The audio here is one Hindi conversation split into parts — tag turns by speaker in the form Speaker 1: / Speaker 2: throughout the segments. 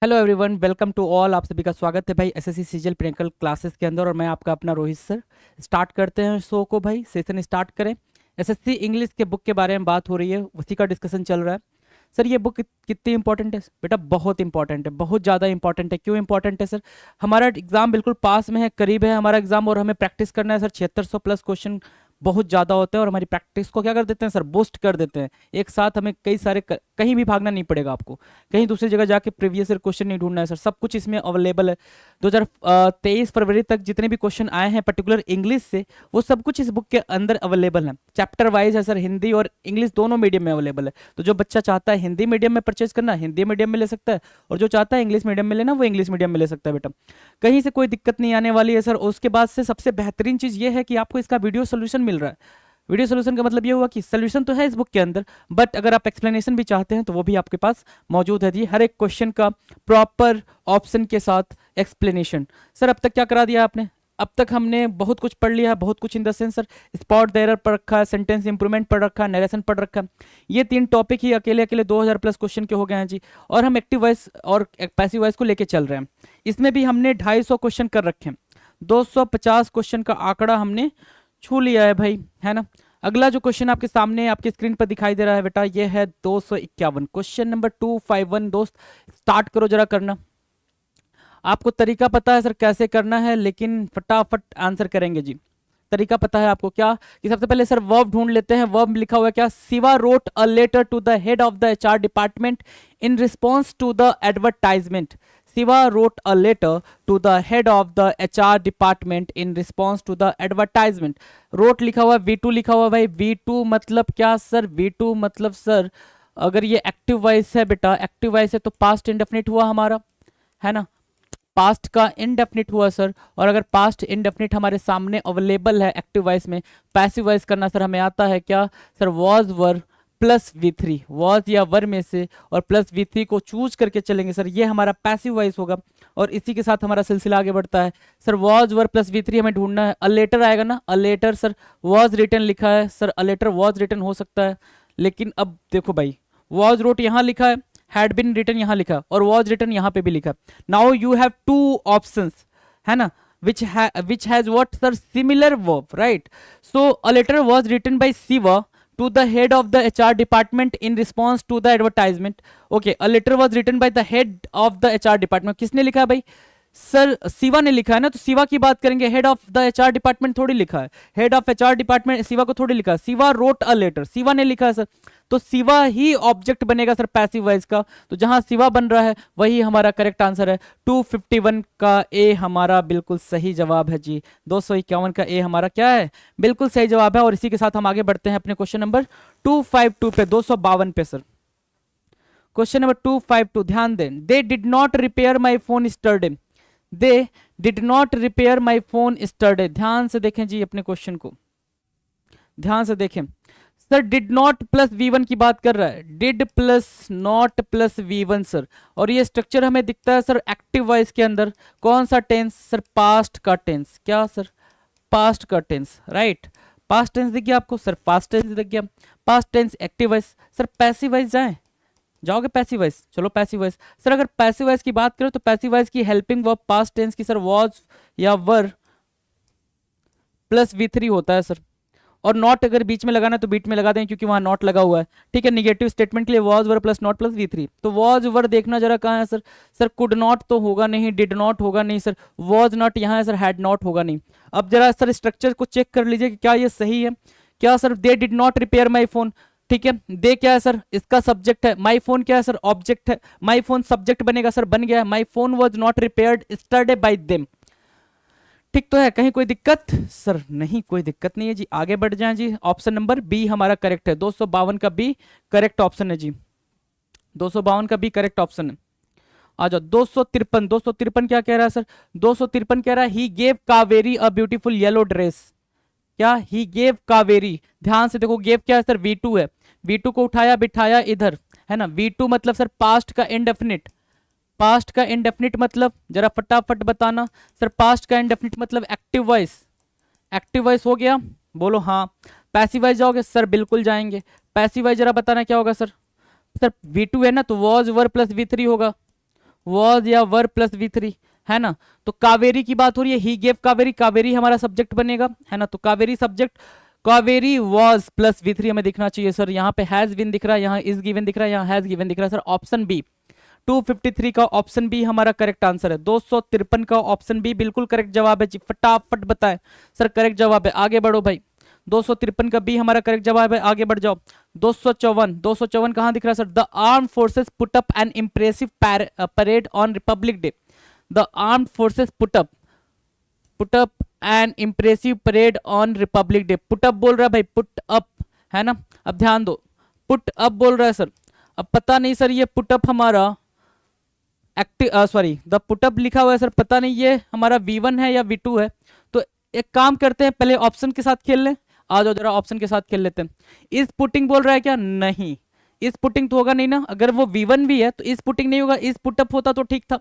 Speaker 1: Hello everyone, welcome to all. आप सभी का स्वागत है भाई एसएससी सीजीएल प्रिंकल क्लासेस के अंदर। और मैं आपका अपना रोहित सर। स्टार्ट करते हैं शो को भाई, सेशन स्टार्ट करें। एसएससी इंग्लिश के बुक के बारे में बात हो रही है, उसी का डिस्कशन चल रहा है। सर ये बुक कितनी इंपॉर्टेंट है बेटा? बहुत इंपॉर्टेंट है, बहुत ज़्यादा इंपॉर्टेंट है। क्यों इंपॉर्टेंट है सर? हमारा एग्जाम बिल्कुल पास में है, करीब है हमारा एग्जाम, और हमें प्रैक्टिस करना है सर। 7600 प्लस क्वेश्चन बहुत ज़्यादा होते हैं, और हमारी प्रैक्टिस को क्या कर देते हैं सर? बूस्ट कर देते हैं। एक साथ हमें कई सारे कहीं भी भागना नहीं पड़ेगा आपको, कहीं दूसरी जगह जाके प्रीवियस ईयर क्वेश्चन नहीं ढूंढना है सर। सब कुछ इसमें अवेलेबल है। 2023 फरवरी तक जितने भी क्वेश्चन आए हैं पर्टिकुलर इंग्लिश से, वो सब कुछ इस बुक के अंदर अवेलेबल है। चैप्टर वाइज है सर, हिंदी और इंग्लिश दोनों मीडियम में अवेलेबल है। तो जो बच्चा चाहता है हिंदी मीडियम में परचेज करना, हिंदी मीडियम में ले सकता है, और जो चाहता है इंग्लिश मीडियम में लेना, वो इंग्लिश मीडियम में ले सकता है बेटा। कहीं से कोई दिक्कत नहीं आने वाली है सर। और उसके बाद से सबसे बेहतरीन चीज़ ये है कि आपको इसका वीडियो सोल्यूशन मिल रहा है। वीडियो सोल्यूशन का मतलब ये हुआ कि सोल्यूशन तो है इस बुक के अंदर, बट अगर आप एक्सप्लेनेशन भी चाहते हैं तो वो भी आपके पास मौजूद है जी। हर एक क्वेश्चन का प्रॉपर ऑप्शन के साथ एक्सप्लेनेशन। सर अब तक क्या करा दिया आपने? अब तक हमने बहुत कुछ पढ़ लिया है, बहुत कुछ in the sense sir. Spot error पढ़ रखा है, सेंटेंस इंप्रूवमेंट पढ़ रखा है, नरेशन पढ़ रखा है। ये तीन टॉपिक ही अकेले अकेले 2000 प्लस क्वेश्चन के हो गए हैं जी। और हम एक्टिव वॉइस और पैसिव वॉइस को लेके चल रहे हैं। इसमें भी हमने 250 क्वेश्चन कर रखे हैं। 250 क्वेश्चन का आंकड़ा हमने छू लिया है भाई, है ना। अगला जो क्वेश्चन आपके सामने आपके स्क्रीन पर दिखाई दे रहा है बेटा, ये है 251, क्वेश्चन नंबर 251। दोस्त स्टार्ट करो जरा करना। आपको तरीका पता है सर कैसे करना है, लेकिन फटाफट आंसर करेंगे जी। तरीका पता है आपको क्या? कि सबसे पहले सर वर्ब ढूंढ लेते हैं। वर्ब लिखा हुआ है क्या? Shiva wrote a letter to the head of the HR department in response to the advertisement. Shiva wrote a letter to the head of the HR department in response to the advertisement। wrote लिखा हुआ है, V2 लिखा हुआ है भाई। V2 मतलब क्या सर? V2 मतलब सर, अगर ये एक्टिव वॉइस है बेटा, एक्टिव वॉइस है तो पास्ट इंडेफिनिट हुआ हमारा, है ना। पास्ट का इनडेफिनिट हुआ सर। और अगर पास्ट इनडेफिनिट हमारे सामने अवेलेबल है एक्टिव वॉइस में, पैसिव वॉइस करना सर हमें आता है क्या sir? Was were plus V3, was या वर में से और प्लस V3 को चूज करके चलेंगे सर, ये हमारा पैसिव वॉइस होगा। और इसी के साथ हमारा सिलसिला आगे बढ़ता है sir. Was were plus V3 हमें ढूंढना है। अ लेटर आएगा ना, a letter sir was written लिखा है sir, a letter was written हो सकता है। लेकिन अब देखो भाई, वॉज रोट यहाँ लिखा है, हैड बिन रिटन यहाँ लिखा, और वॉज रिटन यहाँ पे भी लिखा। Now you have two options, है ना, which has what sir? Similar verb, right? So a letter was written by Siva to the head of the HR department in response to the advertisement। Okay, a letter was written by the head of the HR department। किसने लिखा है भाई? सर शिवा ने लिखा है ना, तो शिवा की बात करेंगे। Head of the HR department थोड़ी लिखा है, head of HR department Shiva को थोड़ी लिखा है। Shiva wrote a letter, Shiva ने लिखा है सर, तो शिवा ही ऑब्जेक्ट बनेगा सर पैसिव वॉइस का। तो जहां शिवा बन रहा है वही हमारा करेक्ट आंसर है। 251 का ए हमारा बिल्कुल सही जवाब है जी। 251 का ए हमारा क्या है? बिल्कुल सही जवाब है। और इसी के साथ हम आगे बढ़ते हैं अपने क्वेश्चन नंबर 252 पे, 252 पे सर। क्वेश्चन नंबर 252 ध्यान दें। They did not repair my phone yesterday. They did not repair my phone yesterday. ध्यान से देखें जी अपने क्वेश्चन को, ध्यान से देखें। Sir did not plus V1 की बात कर रहा है, did plus not plus V1 sir. और ये स्ट्रक्चर हमें दिखता है सर एक्टिव वॉइस के अंदर। कौन सा टेंस सर? पास्ट का टेंस। क्या सर? पास्ट का टेंस, राइट। पास्ट टेंस दिख गया आपको सर, पास्ट टेंस दिख गया। Past tense active voice sir. Passive voice जाए, जाओगे पैसिव वॉइस? चलो पैसिव वॉइस सर। अगर पैसिव वॉइस की बात करें तो पैसिव वॉइस की हेल्पिंग वर्ब पास्ट टेंस की सर वॉज या वर प्लस V3 होता है सर। और नॉट अगर बीच में लगाना है तो बीच में लगा दें, क्योंकि वहां नॉट लगा हुआ है, ठीक है। निगेटिव स्टेटमेंट के लिए was were plus not plus V3। तो वॉज वर देखना जरा कहाँ है सर? सर कुड नॉट तो होगा नहीं, डिड नॉट होगा नहीं सर, वॉज नॉट यहाँ है सर, हैड नॉट होगा नहीं। अब जरा सर स्ट्रक्चर को चेक कर लीजिए कि क्या ये सही है। क्या sir? They did not repair my phone, ठीक है। दे क्या है सर? इसका सब्जेक्ट है। माई फोन क्या है सर? ऑब्जेक्ट है। माई फोन सब्जेक्ट बनेगा सर, बन गया। My phone was not repaired yesterday by them. ठीक तो है? कहीं कोई दिक्कत सर? नहीं, कोई दिक्कत नहीं है जी। आगे बढ़ जाएं जी। ऑप्शन नंबर बी हमारा करेक्ट है। 252 का बी करेक्ट ऑप्शन है जी। 252 का बी करेक्ट ऑप्शन है। आ जाओ 253। 253 क्या कह रहा है सर? 253 कह रहा है he gave Kaveri a beautiful yellow dress. क्या? He gave Kaveri. ध्यान से देखो, गेव क्या है सर? V2 है। V2 को उठाया बिठाया इधर, है ना। V2 मतलब सर पास्ट का इंडेफिनिट। पास्ट का इंडेफिनिट मतलब जरा फटाफट बताना सर। पास्ट का इंडेफिनिट मतलब एक्टिव वॉइस। एक्टिव वॉइस हो गया, बोलो हाँ। पैसिव वॉइस जाओगे सर? बिल्कुल जाएंगे। पैसिव वॉइस जरा बताना क्या होगा सर? सर V2 है ना, तो वॉज वर प्लस V3 होगा। वॉज या वर प्लस V3, है ना। तो कावेरी की बात हो रही है, ही गेव कावेरी, कावेरी हमारा सब्जेक्ट बनेगा, है ना। तो Kaveri subject, Kaveri was plus V3 हमें दिखना चाहिए सर। यहाँ पे हैज बीन दिख रहा है, यहाँ इज गिवन दिख रहा है, यहाँ हैज गिवन दिख रहा है सर। ऑप्शन बी 253 का ऑप्शन बी हमारा करेक्ट आंसर है। 253 का ऑप्शन बी बिल्कुल करेक्ट जवाब है जी। फटाफट बताएं सर, करेक्ट जवाब है, आगे बढ़ो भाई। 253 का बी हमारा करेक्ट जवाब है, आगे बढ़ जाओ। 254 कहां दिख रहा है sir? The armed forces put up an impressive parade on Republic day. The armed forces put up an impressive parade on Republic day. Put up बोल रहा है भाई, पुट अप, है ना। अब ध्यान दो, पुट अप बोल रहा है सर। अब पता नहीं सर ये पुट अप हमारा एक्टिव, सॉरी द पुटअप लिखा हुआ है सर, पता नहीं ये हमारा V1 है या V2 है। तो एक काम करते हैं, पहले ऑप्शन के साथ खेल लें। आ जाओ जरा ऑप्शन के साथ खेल लेते हैं। इस पुटिंग बोल रहा है क्या? नहीं, इस पुटिंग तो होगा नहीं ना। अगर वो V1 भी है तो इस पुटिंग नहीं होगा, इस पुटअप होता तो ठीक था।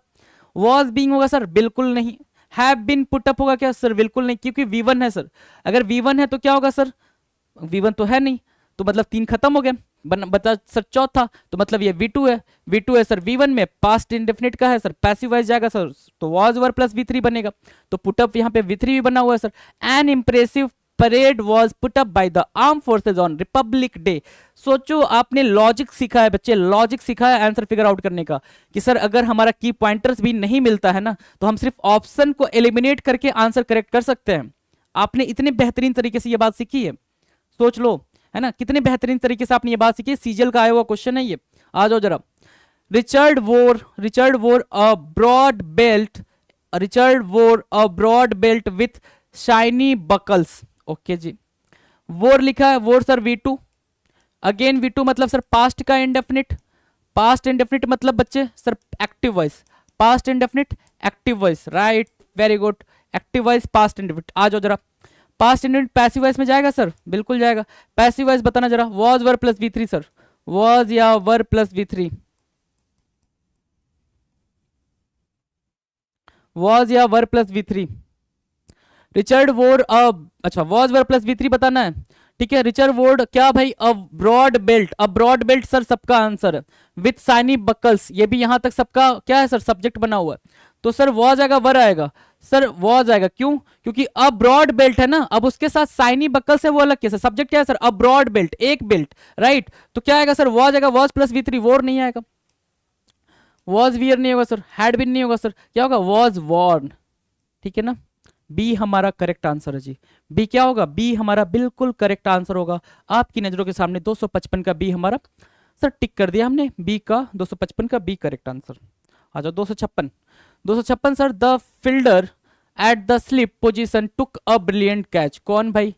Speaker 1: वॉज बीइंग होगा सर, बिल्कुल नहीं। हैव बीन पुटअप होगा क्या सर? बिल्कुल नहीं, क्योंकि V1 है सर। अगर V1 है तो क्या होगा सर? V1 तो है नहीं, तो मतलब 3 खत्म हो गए। बता सर चौथा, तो मतलब ये V2 है। V2 है सर, V1 में पास्ट इंडेफिनिट का है सर, पैसिव वॉइस जाएगा सर, तो वॉज वर प्लस V3 बनेगा। तो पुटअप यहाँ पे V3 भी बना हुआ है sir. N impressive parade was put up by the arm forces on Republic day. सोचो, आपने लॉजिक सीखा है बच्चे, लॉजिक सीखा है आंसर फिगर आउट करने का, कि सर अगर हमारा की पॉइंटर्स भी नहीं मिलता है ना, तो हम सिर्फ ऑप्शन को एलिमिनेट करके आंसर करेक्ट कर सकते हैं। आपने इतने बेहतरीन तरीके से ये बात सीखी है, सोच लो, है ना, कितने बेहतरीन तरीके से आपने ये बात सीखी। सीजल का आया हुआ क्वेश्चन है ये। आ जाओ जरा। Richard wore a broad belt, Richard wore a broad belt with shiny buckles. Okay ji, wore लिखा है, wore sir V2। Again V2 मतलब सर पास्ट का इंडेफिनिट। पास्ट इंडेफिनिट मतलब बच्चे sir active voice, past indefinite active voice, right, very good. Active voice past indefinite. आ जाओ जरा, पास्ट इंडेफिनिट पैसिव वॉइस में जाएगा सर? बिल्कुल जाएगा। पैसिव वॉइस बताना जरा। Was were plus V3 sir, was या वर प्लस V3? वॉज या वर प्लस V3? रिचर्ड वोर अच्छा वॉज वर प्लस V3 बताना है, ठीक है। रिचर्ड वोर्ड क्या भाई? A broad belt, a broad belt sir सबका आंसर है। विथ साइनी बकल्स, ये भी यहां तक सबका क्या है सर? सब्जेक्ट बना हुआ है। तो सर वॉज आएगा, वर आएगा सर? वॉज आएगा, क्यों? क्योंकि अ ब्रॉड बेल्ट है ना, अब उसके साथ साइनी बकल्स है, वो अलग कैसे? सब्जेक्ट क्या है सर? अ ब्रॉड बेल्ट, एक बेल्ट, राइट। तो क्या आएगा सर? वॉज आएगा, वॉज प्लस V3, वोर नहीं आएगा। वॉज वियर नहीं होगा सर, हैड बीन नहीं होगा सर, क्या होगा? वॉज वॉर्न, ठीक है ना। बी हमारा करेक्ट आंसर है जी। बी क्या होगा? बी हमारा बिल्कुल करेक्ट आंसर होगा। आपकी नजरों के सामने 255 का बी हमारा सर टिक कर दिया हमने, बी का 255 का बी करेक्ट आंसर। आ जाओ 256 sir. The fielder at the slip position took a brilliant catch. कौन भाई?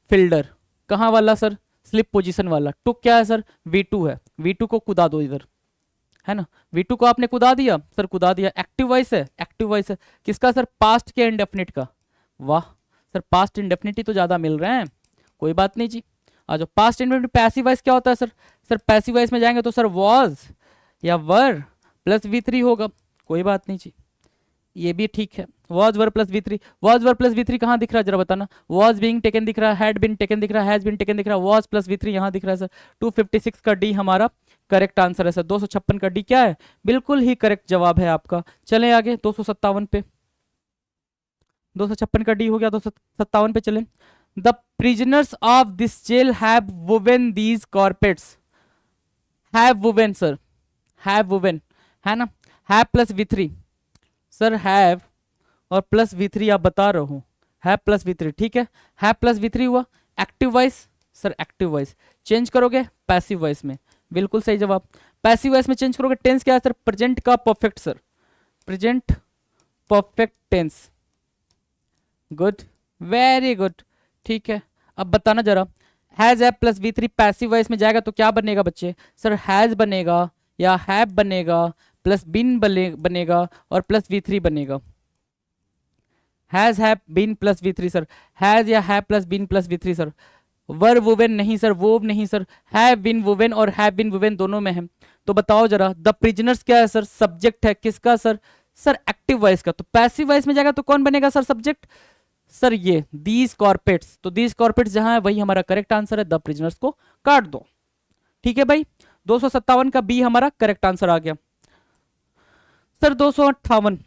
Speaker 1: फील्डर, कहाँ वाला सर? स्लिप पोजीशन वाला। टुक क्या है सर? V2 है, V2 को कुदा दो इधर, है ना। V2 को आपने कुदा दिया सर, कुदा दिया। एक्टिव वॉइस है, एक्टिव वॉइस है किसका सर? पास्ट के इंडेफिनिट का। वाह सर, पास्ट इंडेफिनिट तो ज्यादा मिल रहे हैं, कोई बात नहीं जी। आ जाओ, पास्ट इंडेफिनिट पैसिव वॉइस क्या होता है सर? सर पैसिव वॉइस में जाएंगे तो सर वॉज या वर प्लस V3 होगा, कोई बात नहीं जी, ये भी ठीक है। Was were plus V3, was were plus V3 कहाँ दिख रहा है जरा बताना। वॉज बीइंग टेकन दिख रहा है, हैड बीन टेकन दिख रहा है, हैज बीन टेकन दिख रहा है, वॉज प्लस V3 यहाँ दिख रहा है सर। 256 का डी हमारा करेक्ट आंसर है सर। 256 का डी क्या है? बिल्कुल ही करेक्ट जवाब है आपका। चलें आगे 257 पे। 256 का डी हो गया, 257 पे चलें। The prisoners of this jail have woven these carpets. Have woven sir, have woven, है ना। Have plus V3 sir, have और प्लस V3 आप बता रहा हूं, हैव प्लस V3, ठीक है। हैव प्लस V3 हुआ। Active voice sir, active voice change करोगे पैसिव वॉइस में, बिल्कुल सही जवाब। पैसिव वॉइस में चेंज करोगे। टेंस क्या है सर? प्रेजेंट का perfect sir, present perfect tense. Good, very good, ठीक है। अब बताना जरा, has have plus V3 passive voice में जाएगा तो क्या बनेगा बच्चे? सर हैज बनेगा या हैव बनेगा, प्लस बिन बनेगा और प्लस V3 बनेगा। Has have been plus V3 sir, has या have plus been plus V3 sir. Were woven नहीं सर, वोव नहीं सर, हैव बीन वुवेन और हैव बीन वुवेन दोनों में है। तो बताओ जरा, द प्रिजनर्स क्या है सर? सब्जेक्ट है किसका सर? सर एक्टिव वॉइस का। तो पैसिव वॉइस में जाएगा तो कौन बनेगा सर सब्जेक्ट? सर ये दीज कॉर्पेट्स। तो दीज कॉर्पेट्स जहां है वही हमारा करेक्ट आंसर है। द प्रिजनर्स को काट दो, ठीक है भाई। 257 का बी हमारा करेक्ट आंसर आ गया। सर 258,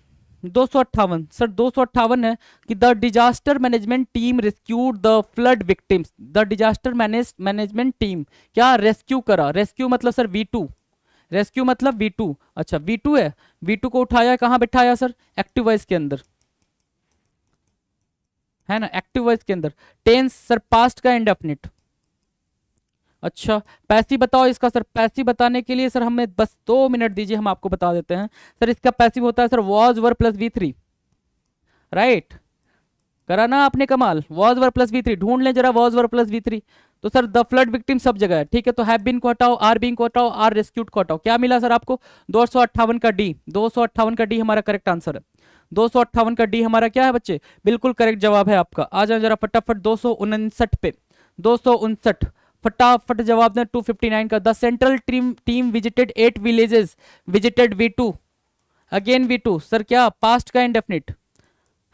Speaker 1: 258 सर 258 है कि the disaster management team rescued the flood victims. The disaster management team क्या रेस्क्यू करा? रेस्क्यू मतलब सर V2, रेस्क्यू मतलब V2। अच्छा V2 है, V2 को उठाया कहाँ बिठाया सर? एक्टिव वॉइस के अंदर, है ना, एक्टिव वॉइस के अंदर। टेंस सर पास्ट का इंडेफिनिट। अच्छा पैसिव बताओ इसका सर। पैसिव बताने के लिए सर हमें बस 2 मिनट दीजिए, हम आपको बता देते हैं। सर इसका पैसिव होता है sir was were plus V3, right. करा ना आपने कमाल, वॉज वर प्लस V3। ढूंढ लें जरा वॉज वर प्लस V3। तो सर द फ्लड विक्टिम सब जगह है, ठीक है। तो हैव बीन को हटाओ, आर बीन को हटाओ, आर रेस्क्यूड को हटाओ, क्या मिला सर आपको? 258 का डी, 258 का डी हमारा करेक्ट आंसर है। 258 का डी हमारा क्या है बच्चे? बिल्कुल करेक्ट जवाब है आपका। आ जाओ जरा फटाफट 259 पे, 259 फटाफट जवाब दें। 259 का the central team visited 8 villages, visited V2, again V2 sir क्या? पास्ट का इंडेफिनिट,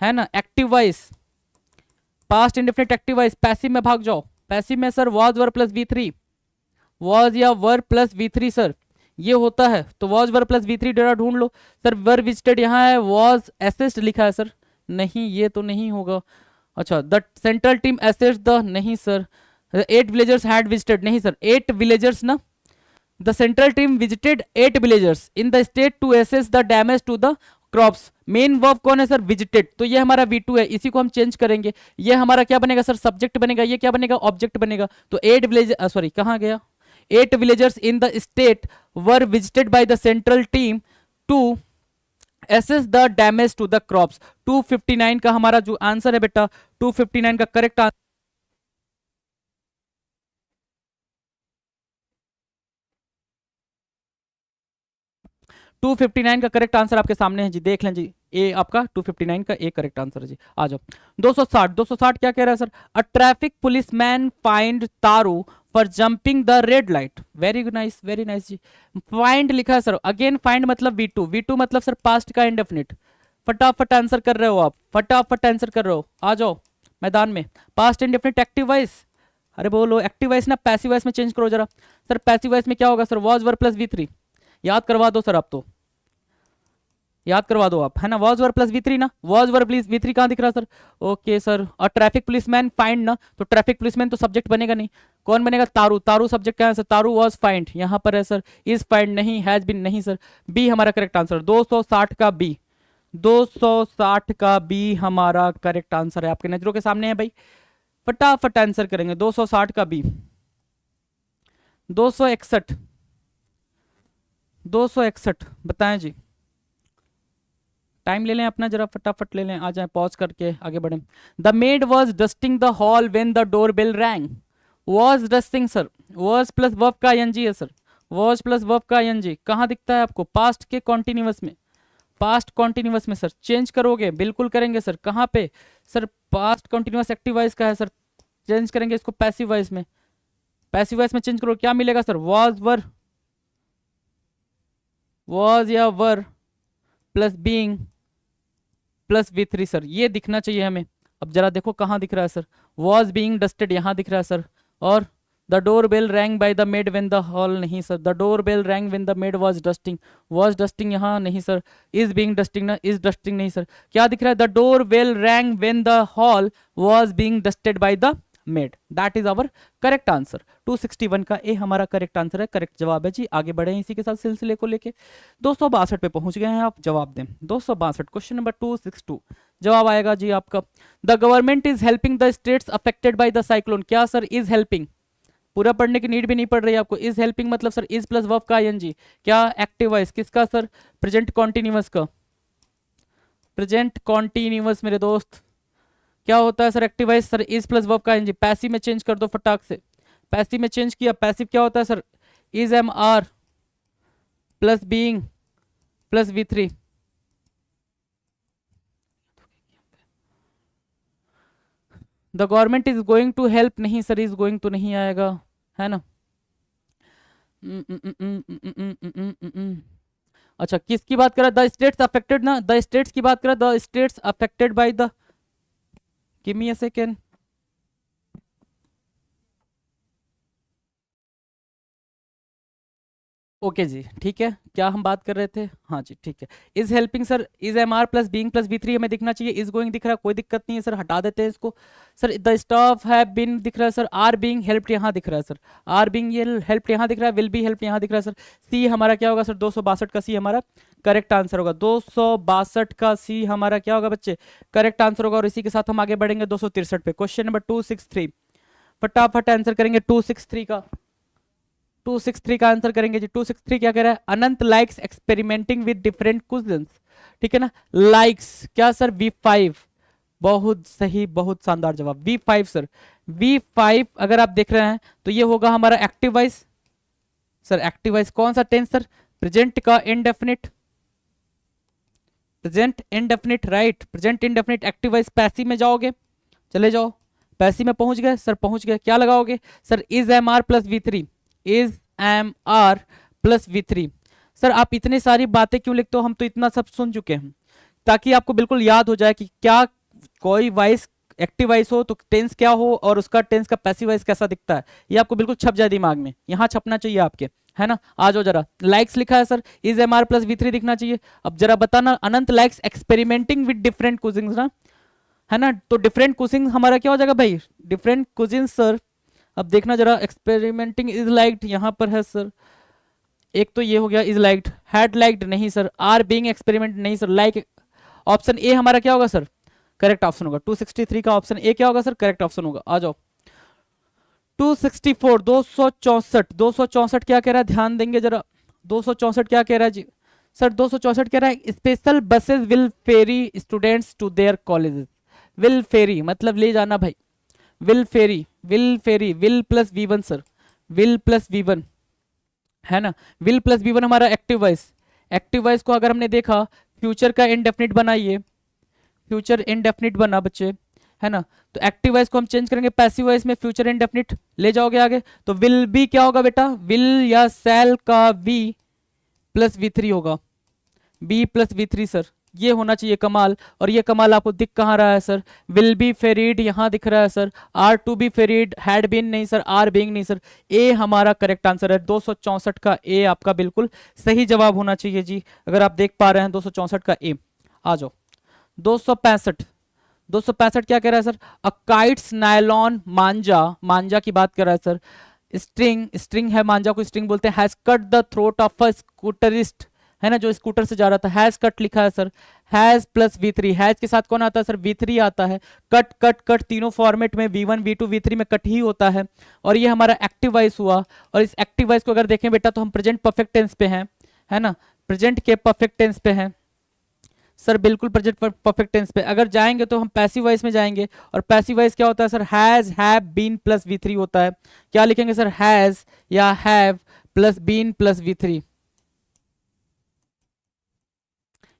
Speaker 1: है ना, active voice, past indefinite active voice. Passive में भाग जाओ, पैसिव में sir was were plus V3, was या वर प्लस V3 सर ये होता है। तो वॉज वर प्लस V3 डेरा ढूंढ लो। सर वर विजिटेड यहाँ है, वॉज एसिस्ट लिखा है सर, नहीं ये तो नहीं होगा। अच्छा the central team assist the, नहीं सर। 8 विलेजर्स हैड विजिटेड, नहीं सर। 8 विलेजर्स ना, the central team visited 8 villagers in the state to assess the damage to the crops. Main verb कौन है सर? विजिटेड। तो ये हमारा V2 है, इसी को हम चेंज करेंगे। ये हमारा क्या बनेगा सर? सब्जेक्ट बनेगा। ये क्या बनेगा? ऑब्जेक्ट बनेगा। तो 8 विलेजर, सॉरी कहाँ गया? 8 villagers in the state were visited by the central team to assess the damage to the crops। 259 का हमारा जो आंसर है बेटा, 259 का करेक्ट आंसर, 259 का करेक्ट आंसर आपके सामने है जी, देख लें जी। ए आपका 259 का ए करेक्ट आंसर है जी। आ जाओ 260, 260 क्या कह रहा है sir? A traffic police man fined Taru for jumping the red light. Very nice, very nice ji. Fined लिखा है सर, अगेन फाइंड मतलब V2, V2 मतलब सर पास्ट का इंडेफिनिट। फटाफट आंसर कर रहे हो आप, फटाफट आंसर कर रहे हो, आ जाओ मैदान में। पास्ट इंडेफिनिट एक्टिव वॉइस, अरे बोलो एक्टिव वॉइस ना, पैसिव वॉइस में चेंज करो जरा। सर पैसिव वॉइस में क्या होगा sir? Was were plus V3, याद करवा दो सर आप, तो याद करवा दो आप, है ना। वॉज वर प्लस V3 ना, वॉज वर प्लस V3 कहाँ दिख रहा सर? Okay sir. और ट्रैफिक पुलिसमैन फाइंड ना, तो ट्रैफिक पुलिसमैन तो सब्जेक्ट बनेगा नहीं, कौन बनेगा? तारू। तारू सब्जेक्ट क्या है सर? तारू वॉज फाइंड यहाँ पर है सर। इज फाइंड नहीं, हैज बीन नहीं सर। बी हमारा करेक्ट आंसर, 260 का बी, 260 का बी हमारा करेक्ट आंसर है, आपके नजरों के सामने है भाई। फटाफट आंसर करेंगे 260 का बी। 261, 261 बताएं जी। टाइम ले लें अपना जरा, फटाफट ले लें, आ जाए पॉज करके आगे बढ़ें। The maid was dusting the hall when the door bell rang. Was dusting sir, was plus verb का ING है सर, वॉज प्लस वर्ब का ING कहाँ दिखता है आपको? पास्ट के कॉन्टिन्यूअस में, पास्ट कॉन्टिन्यूअस में सर। चेंज करोगे? बिल्कुल करेंगे सर। कहाँ पे sir? Past continuous active voice का है सर, चेंज करेंगे इसको पैसिव वॉइस में। पैसिव वॉइस में चेंज करो, क्या मिलेगा सर? वॉज वर, वॉज या were plus being plus V3 sir, ये दिखना चाहिए हमें। अब जरा देखो कहाँ दिख रहा है सर? वॉज बीइंग डस्टेड यहाँ दिख रहा है सर, और the door bell rang by the maid when the hall, नहीं sir. The door bell rang when the maid was dusting, was dusting यहाँ नहीं सर। इज बीइंग डस्टिंग ना, इज डस्टिंग नहीं सर। क्या दिख रहा है? The door bell rang when the hall was being dusted by the maid, that is our correct answer. 261 का ए हमारा करेक्ट आंसर है, करेक्ट जवाब है जी। आगे बढ़े इसी के साथ सिलसिले को लेके। 262 पे पहुंच गए हैं आप, जवाब दें। 262 क्वेश्चन नंबर 262 जवाब आएगा जी आपका। The government is helping the states affected by the cyclone. क्या सर? इज हेल्पिंग, पूरा पढ़ने की नीड भी नहीं पड़ रही है आपको। इज हेल्पिंग मतलब सर इज प्लस वर्ब का ING, क्या एक्टिव वॉइस किसका सर? प्रेजेंट कॉन्टिन्यूअस का, प्रेजेंट कॉन्टिन्यूअस मेरे दोस्त। क्या होता है sir? Active voice sir is plus verb का ING। पैसिव में चेंज कर दो फटाक से, पैसिव में चेंज किया। पैसिव क्या होता है sir? Is MR plus being plus V3। The government is going to help, नहीं सर, इज गोइंग तो नहीं आएगा, है ना। अच्छा किसकी बात कर रहा है? द स्टेट्स अफेक्टेड ना, द स्टेट्स की बात कर रहा है। The states affected by the, give me a second. Okay ji, ठीक है। क्या हम बात कर रहे थे? हाँ जी, ठीक है। Is helping sir, is am are plus being plus V three हमें दिखना चाहिए। इज गोइंग दिख रहा है, कोई दिक्कत नहीं है सर, हटा देते हैं इसको। Sir the staff have been दिख रहा है सर, आर बीइंग हेल्प्ड यहाँ दिख रहा है सर, आर बीइंग ये हेल्प्ड यहाँ दिख रहा है, विल बी हेल्प यहाँ दिख रहा है सर। सी हमारा क्या होगा सर? 262 का सी हमारा करेक्ट आंसर होगा। 262 का सी हमारा क्या होगा बच्चे? करेक्ट आंसर होगा। और इसी के साथ हम आगे बढ़ेंगे 263 पे। क्वेश्चन नंबर 263, फटाफट आंसर करेंगे 263 का। 263 का आंसर करेंगे जी। 263 क्या कह रहा है? अनंत लाइक्स एक्सपेरिमेंटिंग विद डिफरेंट क्विज़्स, ठीक है ना। लाइक्स क्या सर? V5। बहुत सही, बहुत शानदार जवाब, V5 सर। V5 अगर आप देख रहे हैं तो ये होगा हमारा active voice sir. Active voice कौन सा टेंस सर? प्रेजेंट का indefinite, present indefinite, right. Present indefinite active voice. Passive में जाओगे, चले जाओ, पैसिव में पहुंच गए सर, पहुंच गए। क्या लगाओगे sir? Is am are plus V3, is am are plus V3। Sir आप इतनी सारी बातें क्यों लिखते हो? हम तो इतना सब सुन चुके हैं, ताकि आपको बिल्कुल याद हो जाए कि क्या कोई वॉइस एक्टिव वॉइस हो तो टेंस क्या हो और उसका टेंस का पैसिव वॉइस कैसा दिखता है, ये आपको बिल्कुल छप जाए दिमाग में। यहाँ छपना चाहिए आपके, है ना। आ जाओ जरा। लाइक्स लिखा है sir, is am are plus V3 दिखना चाहिए। अब जरा बताना, Anant likes experimenting with different cuisines ना, है ना। तो डिफरेंट कुजिंग हमारा क्या हो जाएगा भाई? डिफरेंट कुजिंग सर। अब देखना जरा, एक्सपेरिमेंटिंग इज लाइक्ड यहाँ पर है सर। एक तो ये हो गया, इज लाइक्ड, हैड लाइक्ड नहीं सर, आर बीइंग एक्सपेरिमेंट नहीं सर, लाइक। ऑप्शन ए हमारा क्या होगा सर? करेक्ट ऑप्शन होगा। 263 का ऑप्शन ए क्या होगा सर? करेक्ट ऑप्शन होगा। आ जाओ 264, 264, 264 क्या कह रहा है? ध्यान देंगे जरा। 264 क्या कह रहा है जी सर? 264 कह रहा है special buses will ferry students to their colleges. Will ferry मतलब ले जाना भाई। Will ferry, will ferry, will plus V1 sir, will plus V1, है ना। विल प्लस V1 हमारा एक्टिव वॉइस। एक्टिव वॉइस को अगर हमने देखा, फ्यूचर का इनडेफिनिट बनाइए, फ्यूचर इनडेफिनिट बना बच्चे, है ना। तो एक्टिव वॉइस को हम चेंज करेंगे पैसिव वॉइस में, फ्यूचर इनडेफिनिट ले जाओगे आगे। तो विल बी क्या होगा बेटा? विल या सेल का V प्लस V3 होगा, B प्लस V3 सर। ये होना चाहिए कमाल। और ये कमाल आपको दिख कहाँ रहा है सर? विल बी फेरीड यहाँ दिख रहा है sir, are to be ferried, had been नहीं सर, आर बीइंग नहीं सर। ए हमारा करेक्ट आंसर है। 264 का ए आपका बिल्कुल सही जवाब होना चाहिए जी, अगर आप देख पा रहे हैं 264 का ए। आ जाओ 265, 265 क्या कह रहा है सर? अ काइट्स नायलॉन मांजा, मांजा की बात कर रहा है सर। स्ट्रिंग, स्ट्रिंग है, मांजा को स्ट्रिंग बोलते हैं। Has cut the throat of a scooterist, है ना, जो स्कूटर से जा रहा था। हैज कट लिखा है sir, has plus V3। Has के साथ कौन आता है सर? V3 आता है। कट कट कट तीनों फॉर्मेट में V1 V2 V3 में कट ही होता है। और ये हमारा एक्टिव वॉइस हुआ। और इस एक्टिव वॉइस को अगर देखें बेटा तो हम प्रेजेंट परफेक्ट टेंस पे हैं, है ना, प्रेजेंट के परफेक्ट टेंस पे हैं सर, बिल्कुल प्रेजेंट परफेक्ट टेंस पे। अगर जाएंगे तो हम पैसिव वॉइस में जाएंगे, और पैसिव वॉइस क्या होता है sir? Has, have, been plus V3 होता है। क्या लिखेंगे सर? हैज या have plus been plus V3,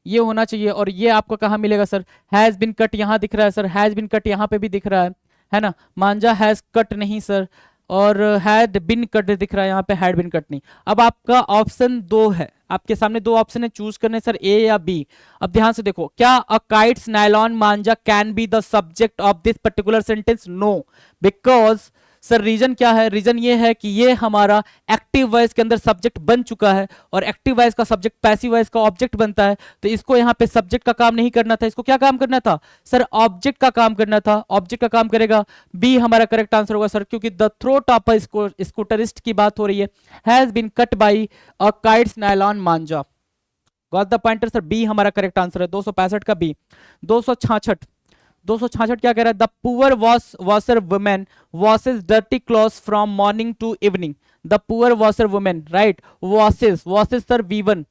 Speaker 1: ये होना चाहिए। और ये आपको कहाँ मिलेगा सर? हैज बिन कट यहाँ दिख रहा है सर, हैज बिन कट यहाँ पे भी दिख रहा है ना। मांजा हैज कट नहीं सर, और हैड बिन कट दिख रहा है यहाँ पे, हैड बिन कट नहीं। अब आपका ऑप्शन 2 है, आपके सामने 2 ऑप्शन है, चूज करने सर, ए या बी। अब ध्यान से देखो, क्या a kites nylon manjha can be the subject of this particular sentence? No, because sir reason क्या है? रीजन ये है कि ये हमारा एक्टिव वॉइस के अंदर सब्जेक्ट बन चुका है, और एक्टिव वॉइस का सब्जेक्ट पैसिव वॉइस का ऑब्जेक्ट बनता है। तो इसको यहाँ पे सब्जेक्ट का काम नहीं करना था, इसको क्या काम करना था सर? ऑब्जेक्ट का काम करना था। ऑब्जेक्ट का काम करेगा, बी हमारा करेक्ट आंसर होगा सर, क्योंकि the throat of a scooterist की बात हो रही है। Has been cut by a kites nylon मांजा। Got the pointer sir, B हमारा करेक्ट आंसर है। 265 का बी। 266, 266 क्या कह रहा है? The poor washer women washes dirty clothes from morning to evening. The poor washer women, right. Washes, washes sir V1,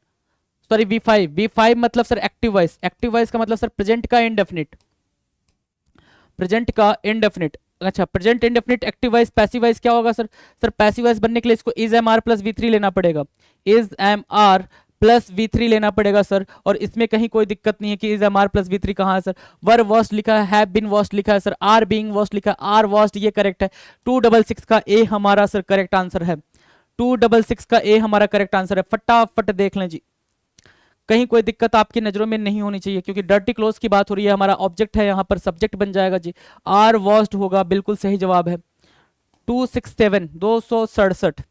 Speaker 1: sorry V5। V5 मतलब sir active voice. Active voice का मतलब सर प्रेजेंट का इनडेफिनिट, प्रेजेंट का इनडेफिनिट। अच्छा, present indefinite active voice. Passive voice क्या होगा सर? सर पैसिव वॉइस बनने के लिए इसको is am are plus V3 लेना पड़ेगा, is am are plus V3 लेना पड़ेगा सर। और इसमें कहीं कोई दिक्कत नहीं है कि is am are plus V3 कहाँ है सर? वर वॉस्ट लिखा है, हैव बीन वॉस्ट लिखा है सर, आर बीइंग वॉस्ट लिखा है, आर वॉस्ट, ये करेक्ट है। 266 का ए हमारा सर करेक्ट आंसर है। 266 का ए हमारा करेक्ट आंसर है। फटाफट देख लें जी, कहीं कोई दिक्कत आपकी नजरों में नहीं होनी चाहिए, क्योंकि डर्टी क्लोथ की बात हो रही है। हमारा ऑब्जेक्ट है, यहाँ पर सब्जेक्ट बन जाएगा जी। आर वॉस्ट होगा, बिल्कुल सही जवाब है। 267, 267,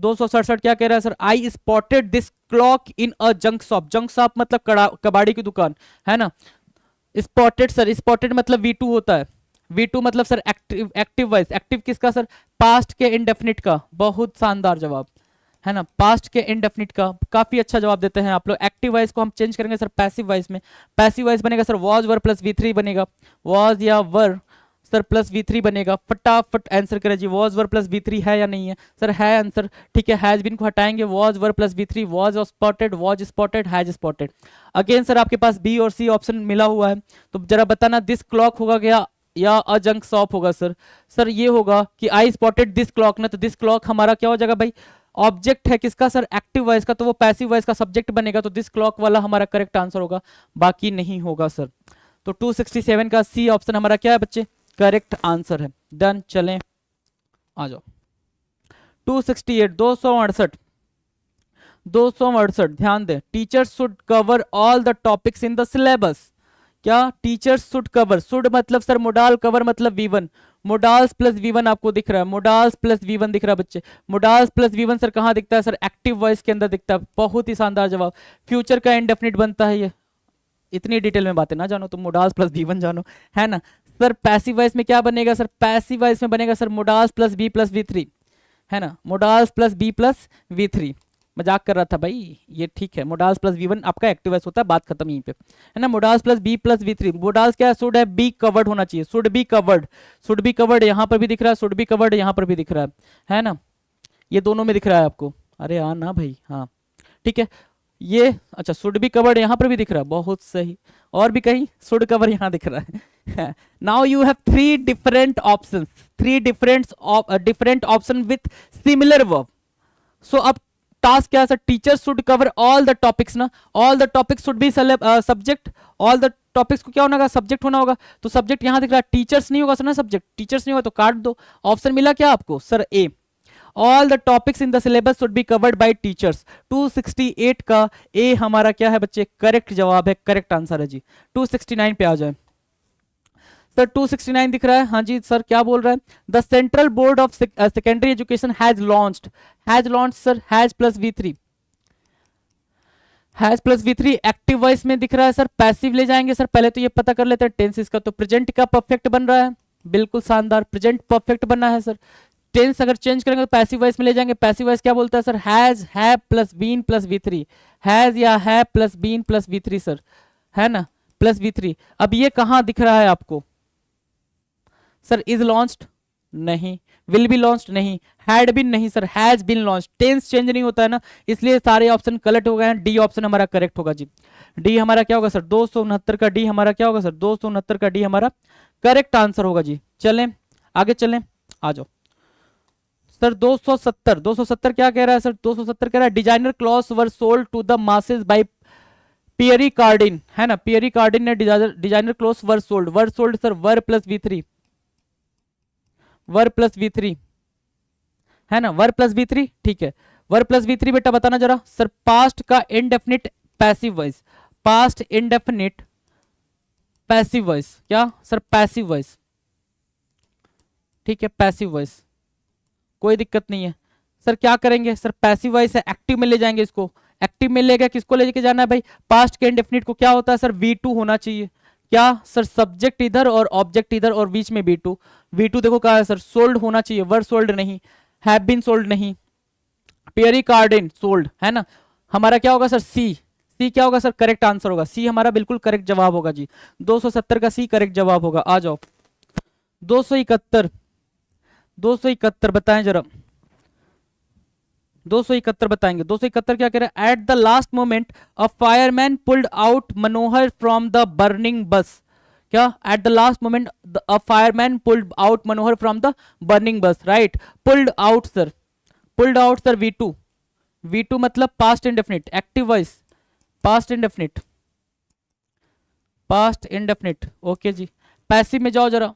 Speaker 1: 267 क्या कह रहा है sir, I spotted this clock in a junk shop. Junk shop मतलब कबाड़ी की दुकान, है ना। स्पॉटेड सर, स्पॉटेड मतलब V2 होता है। V2 मतलब sir active, active voice. Active किसका सर, पास्ट के इंडेफिनिट का। बहुत शानदार जवाब, है ना, पास्ट के इंडेफिनिट का। काफी अच्छा जवाब देते हैं आप लोग। एक्टिव वॉइस को हम चेंज करेंगे सर पैसिव वॉइस में। पैसिव वॉइस बनेगा sir was were plus V3 बनेगा। वॉज या वर सर प्लस V3 बनेगा। फटाफट आंसर करें जी, वॉज वर प्लस V3 है या नहीं है सर, है आंसर। ठीक है, हैज बीन को हटाएंगे, was were plus V3, was spotted, was spotted, has spotted. Again sir आपके पास बी और सी ऑप्शन मिला हुआ है, तो जरा बताना दिस क्लॉक होगा क्या या अ जंक शॉप होगा सर। सर ये होगा कि आई स्पॉटेड दिस क्लॉक ना, तो दिस क्लॉक हमारा क्या हो जाएगा भाई, ऑब्जेक्ट है किसका सर, एक्टिव वॉइस का, तो वो पैसिव वॉइस का सब्जेक्ट बनेगा, तो दिस क्लॉक वाला हमारा करेक्ट आंसर होगा, बाकी नहीं होगा सर। तो 267 का सी ऑप्शन हमारा क्या है बच्चे, करेक्ट आंसर है। डन, चलें आ जाओ। 268 268 268 ध्यान दें, teachers should cover all the topics in the syllabus. क्या टीचर्स शुड कवर, शुड मतलब सर मोडाल, कवर मतलब V1। मोडाल्स प्लस V1 आपको दिख रहा है, मोडाल्स प्लस V1 दिख रहा है बच्चे। मोडाल्स प्लस V1 सर कहाँ दिखता है सर, एक्टिव वॉइस के अंदर दिखता है। बहुत ही शानदार जवाब। फ्यूचर का इंडेफिनिट बनता है ये, इतनी डिटेल में बातें ना जानो तुम, मोडाल्स प्लस V1 जानो, है ना। सर पैसिव वॉइस में क्या बनेगा सर, पैसिव वॉइस में बनेगा sir modals plus B plus V3, है ना, modals plus B plus V3। मजाक कर रहा था भाई, ये ठीक है। मोडाल्स प्लस V1 आपका एक्टिव वॉइस होता है, बात खत्म यहीं पे, है ना। Modals plus B plus V3। Modals क्या है, शुड है, बी कवर्ड होना चाहिए, should be covered. Should be covered यहाँ पर भी दिख रहा है, शुड बी कवर्ड यहाँ पर भी दिख रहा है ना, ये दोनों में दिख रहा है आपको। अरे हाँ ना भाई, हाँ ठीक है। ये अच्छा, शुड बी कवर्ड यहाँ पर भी दिख रहा है, बहुत सही। और भी कहीं शुड कवर यहाँ दिख रहा है। Now you have three different options, three different option with similar verb. So अब टास्क क्या है sir, teacher should cover all the topics ना, all the topics should be subject, all the topics को क्या होना होगा, सब्जेक्ट होना होगा। तो सब्जेक्ट यहां दिख रहा है, टीचर्स नहीं होगा सर ना, सब्जेक्ट टीचर्स नहीं होगा, तो काट दो। ऑप्शन मिला क्या आपको sir, A, all the topics in the syllabus should be covered by teachers. 268 का ए हमारा क्या है बच्चे, करेक्ट जवाब है, करेक्ट आंसर है जी। 269 पे आ जाए सर। 269 दिख रहा है, हाँ जी सर, क्या बोल रहा है, the central board of secondary education has launched. Has launch sir, has plus V3, has plus V3 active voice में दिख रहा है सर। पैसिव ले जाएंगे सर, पहले तो ये पता कर लेते हैं टेंस इसका। तो प्रेजेंट का परफेक्ट बन रहा है, बिल्कुल शानदार, प्रेजेंट परफेक्ट बनना है सर। टेंस अगर चेंज करेंगे तो पैसिव वॉइस में ले जाएंगे। पैसिव वॉइस क्या बोलता है sir, has, have plus been plus V3, has या have plus been plus V3 sir, है ना, प्लस V3। अब ये कहां दिख रहा है आपको सर, इज लॉन्च्ड नहीं, विल बी लॉन्च्ड नहीं, हैड बीन नहीं sir, has been launched. Tense change नहीं होता है ना, इसलिए सारे ऑप्शन करेक्ट हो गए हैं। डी ऑप्शन हमारा करेक्ट होगा जी। डी हमारा क्या होगा सर, 269 का डी हमारा क्या होगा सर, 269 का डी हमारा करेक्ट आंसर होगा जी। चलें आगे चलें, आ जाओ सर। 270 क्या कह रहा है सर, 270 कह रहा है designer clothes were sold to the masses by Pierre Cardin, है ना। पियरी कार्डिन ने designer clothes were sold, were sold sir were plus V3, were plus V3, है ना, वर प्लस V3, ठीक है। वर प्लस V3 बेटा बताना जरा सर, पास्ट का indefinite passive voice, past indefinite passive voice, क्या सर, पैसिव वॉइस, ठीक है, पैसिव वॉइस, कोई दिक्कत नहीं है सर। क्या करेंगे सर, पैसिव वॉइस है, एक्टिव में ले जाएंगे इसको। एक्टिव में ले गया, किसको लेके जाना है भाई, पास्ट के इंडेफिनिट को। क्या होता है सर, V2 होना चाहिए। क्या सर, सब्जेक्ट इधर और ऑब्जेक्ट इधर और बीच में V2। V2 देखो कहा है सर, सोल्ड होना चाहिए, वर सोल्ड नहीं, हैव बीन सोल्ड नहीं, पियरी कार्डिन सोल्ड, है ना। हमारा क्या होगा सर, सी, सी क्या होगा सर, करेक्ट आंसर होगा, सी हमारा बिल्कुल करेक्ट जवाब होगा जी। 270 का सी करेक्ट जवाब होगा। आ जाओ 271, 271 बताएं जरा, 271 बताएंगे। 271 क्या कह रहा है, at the last moment a fireman pulled out Manohar from the burning bus. क्या, at the last moment a fireman pulled out Manohar from the burning bus, right. Pulled out sir, pulled out sir V2, V2 मतलब past indefinite, active voice, past indefinite, past indefinite, okay ji. Passive में जाओ जरा,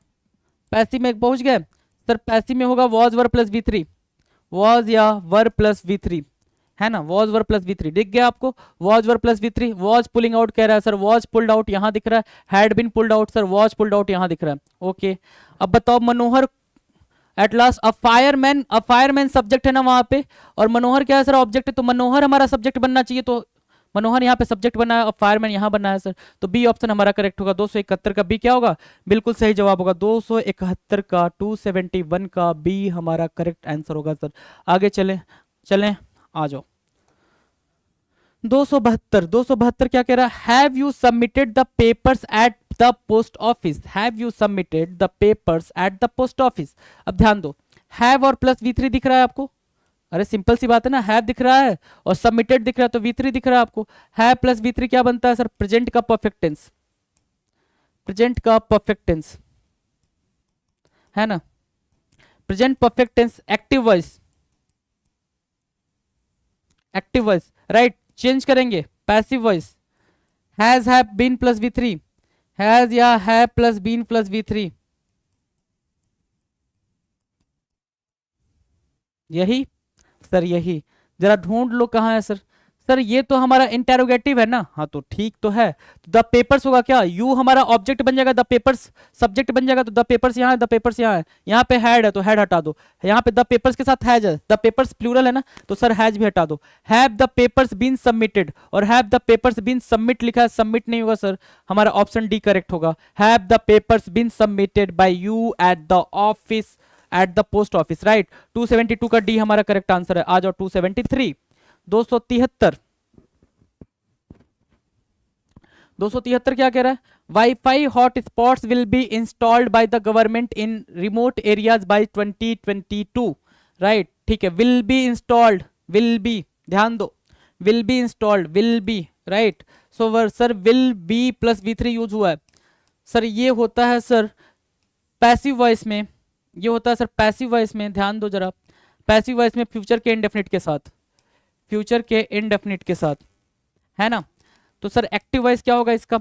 Speaker 1: पैसिव में पहुंच गए सर। पैसिव में होगा was were plus V3, was या वर प्लस V3, है ना, वॉज वर प्लस V3 दिख गया आपको, was were plus V3। Was pulling out कह रहा है सर, वॉज पुल्ड आउट यहां दिख रहा है, had been pulled out sir, was pulled out यहां दिख रहा है, ओके। अब बताओ Manohar at last a fireman subject है ना वहां पे, और मनोहर क्या है सर ऑब्जेक्ट है, तो मनोहर हमारा सब्जेक्ट बनना चाहिए, तो मनोहर यहाँ पे सब्जेक्ट बना है और फायरमैन यहाँ बना है सर, तो बी ऑप्शन हमारा करेक्ट होगा। 271 का बी क्या होगा, बिल्कुल सही जवाब होगा। 271 का 271 का बी हमारा करेक्ट आंसर होगा सर। आगे चलें चलें, आ जाओ। 272 क्या कह रहा है, have you submitted the papers eight the post office, have you submitted the papers eight the post office. अब ध्यान दो, हैव और प्लस V3 दिख रहा है आपको, अरे सिंपल सी बात है ना, हैव दिख रहा है और सबमिटेड दिख रहा है तो V3 दिख रहा है आपको। हैव प्लस V3 क्या बनता है सर, प्रेजेंट का परफेक्ट टेंस, प्रेजेंट का परफेक्ट टेंस है ना, present perfect tense active voice, active voice right, change करेंगे passive voice, has have been plus V3, has या have plus been plus V3, यही सर, यही जरा ढूंढ लो कहाँ है सर। सर ये तो हमारा इंटेरोगेटिव है ना, हाँ तो ठीक तो है, तो द पेपर्स होगा क्या, यू हमारा ऑब्जेक्ट बन जाएगा, द पेपर्स सब्जेक्ट बन जाएगा, तो द पेपर्स यहाँ है, द पेपर्स यहाँ है, यहाँ पे हैड है तो हैड हटा दो, यहाँ पे द पेपर्स के साथ हैज है, द पेपर्स प्लूरल है ना, तो सर हैज भी हटा दो। Have the papers been submitted, और have the papers been submit लिखा है, सबमिट नहीं होगा सर, हमारा ऑप्शन डी करेक्ट होगा। Have the papers been submitted by you at the office, at the post office right. 272 का डी हमारा करेक्ट आंसर है। आ जाओ 273, 273 क्या कह रहा है, wifi hotspots will be installed by the government in remote areas by 2022 right, ठीक है, will be installed, will be, ध्यान दो, will be installed, will be right, so sir will be plus V3 use हुआ है सर, ये होता है सर पैसिव वॉइस में, ये होता है सर पैसिव वॉइस में, ध्यान दो जरा, पैसिव वॉइस में फ्यूचर के इंडेफिनिट के साथ, फ्यूचर के इंडेफिनिट के साथ है ना। तो सर एक्टिव वॉइस क्या होगा इसका,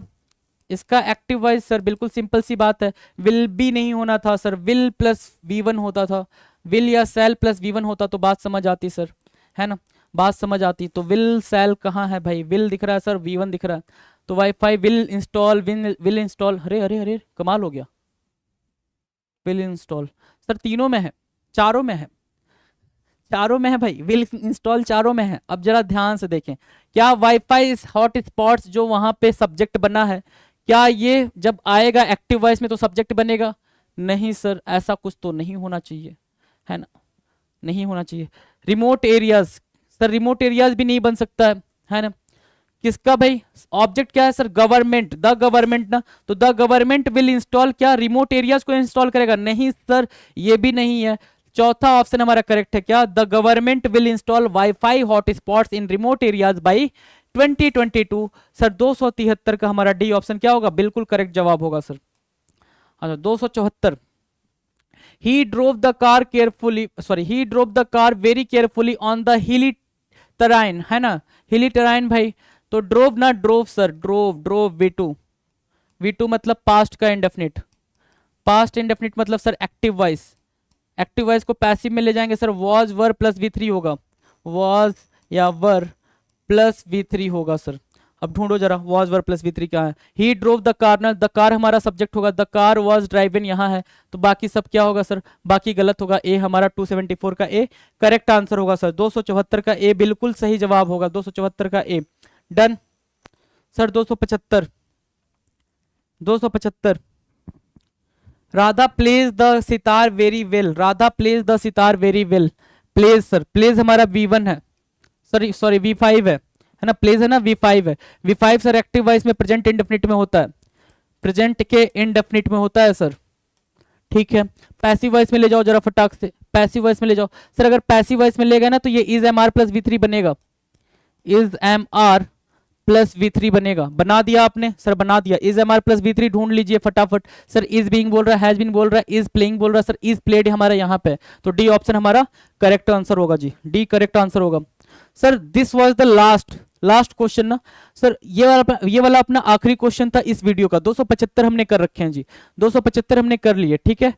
Speaker 1: इसका एक्टिव वॉइस सर बिल्कुल सिंपल सी बात है, विल बी नहीं होना था सर, विल प्लस V1 होता था, विल या सेल प्लस V1 होता तो बात समझ आती सर, है ना, बात समझ आती। तो विल सेल कहाँ है भाई, विल दिख रहा है सर, V1 दिख रहा है, तो wifi will install, will install, अरे अरे अरे कमाल हो गया, विल इंस्टॉल सर तीनों में है, चारों में है, चारों में है भाई, विल इंस्टॉल चारों में है। अब जरा ध्यान से देखें, क्या वाईफाई हॉटस्पॉट्स जो वहां पे सब्जेक्ट बना है, क्या ये जब आएगा एक्टिव वॉइस में तो सब्जेक्ट बनेगा, नहीं सर, ऐसा कुछ तो नहीं होना चाहिए, है ना, नहीं होना चाहिए। Remote areas, sir remote areas भी नहीं बन सकता है ना, किसका भाई ऑब्जेक्ट क्या है सर, गवर्नमेंट, द गवर्नमेंट ना, तो द गवर्नमेंट विल इंस्टॉल क्या रिमोट एरियाज को इंस्टॉल करेगा, नहीं सर ये भी नहीं है। चौथा ऑप्शन हमारा करेक्ट है क्या, the government will install wifi hotspots in remote areas by 2022 sir. 273 का हमारा डी ऑप्शन क्या होगा, बिल्कुल करेक्ट जवाब होगा सर। अच्छा 274, he drove the car carefully, sorry he drove the car very carefully on the hilly terrain, है ना, hilly terrain भाई, तो ड्रोव ना drove sir, drove, drove V2, V2 मतलब पास्ट का इंडेफिनिट, पास्ट इंडेफिनिट मतलब sir active voice, active voice को पैसिव में ले जाएंगे sir, was were plus V3 होगा, वॉज या वर प्लस V3 होगा सर। अब ढूंढो जरा वॉज वर प्लस V3 क्या है, ही ड्रोव द कार ना, द कार हमारा सब्जेक्ट होगा, द कार वॉज ड्राइवन यहाँ है, तो बाकी सब क्या होगा सर, बाकी गलत होगा, ए हमारा 274 का ए करेक्ट आंसर होगा सर। 274 का ए बिल्कुल सही जवाब होगा, 274 का A done sir. 275, 275 Radha plays the sitar very well, Radha plays the sitar very well, plays sir, plays हमारा V1 है, सॉरी V5 है ना, प्लेज है ना V5 है, V5 सर एक्टिव वॉइस में प्रेजेंट इंडेफिनिट में होता है, प्रेजेंट के इंडेफिनिट में होता है सर, ठीक है। पैसिव वॉइस में ले जाओ जरा फटाक से, पैसिव वॉइस में ले जाओ सर, अगर पैसिव वॉइस में ले गए ना तो ये is am are plus V3 बनेगा, is am are plus V3 बनेगा, बना दिया आपने सर, बना दिया, is am are plus V3 ढूंढ लीजिए फटाफट सर, इज बीइंग बोल रहा है, हैज बीन बोल रहा है, इज प्लेइंग बोल रहा है सर, इज प्लेड हमारा यहाँ पे, तो डी ऑप्शन हमारा करेक्ट आंसर होगा जी, डी करेक्ट आंसर होगा sir. This was the last question ना सर, ये वाला अपना आखिरी क्वेश्चन था इस वीडियो का। 275 हमने कर रखे हैं जी, 275 हमने कर लिए, ठीक है।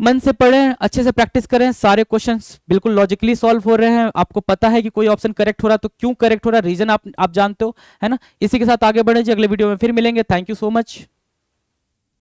Speaker 1: मन से पढ़ें, अच्छे से प्रैक्टिस करें, सारे क्वेश्चंस बिल्कुल लॉजिकली सॉल्व हो रहे हैं, आपको पता है कि कोई ऑप्शन करेक्ट हो रहा है तो क्यों करेक्ट हो रहा है, रीजन आप जानते हो, है ना। इसी के साथ आगे बढ़े जी, अगले वीडियो में फिर मिलेंगे, थैंक यू सो मच।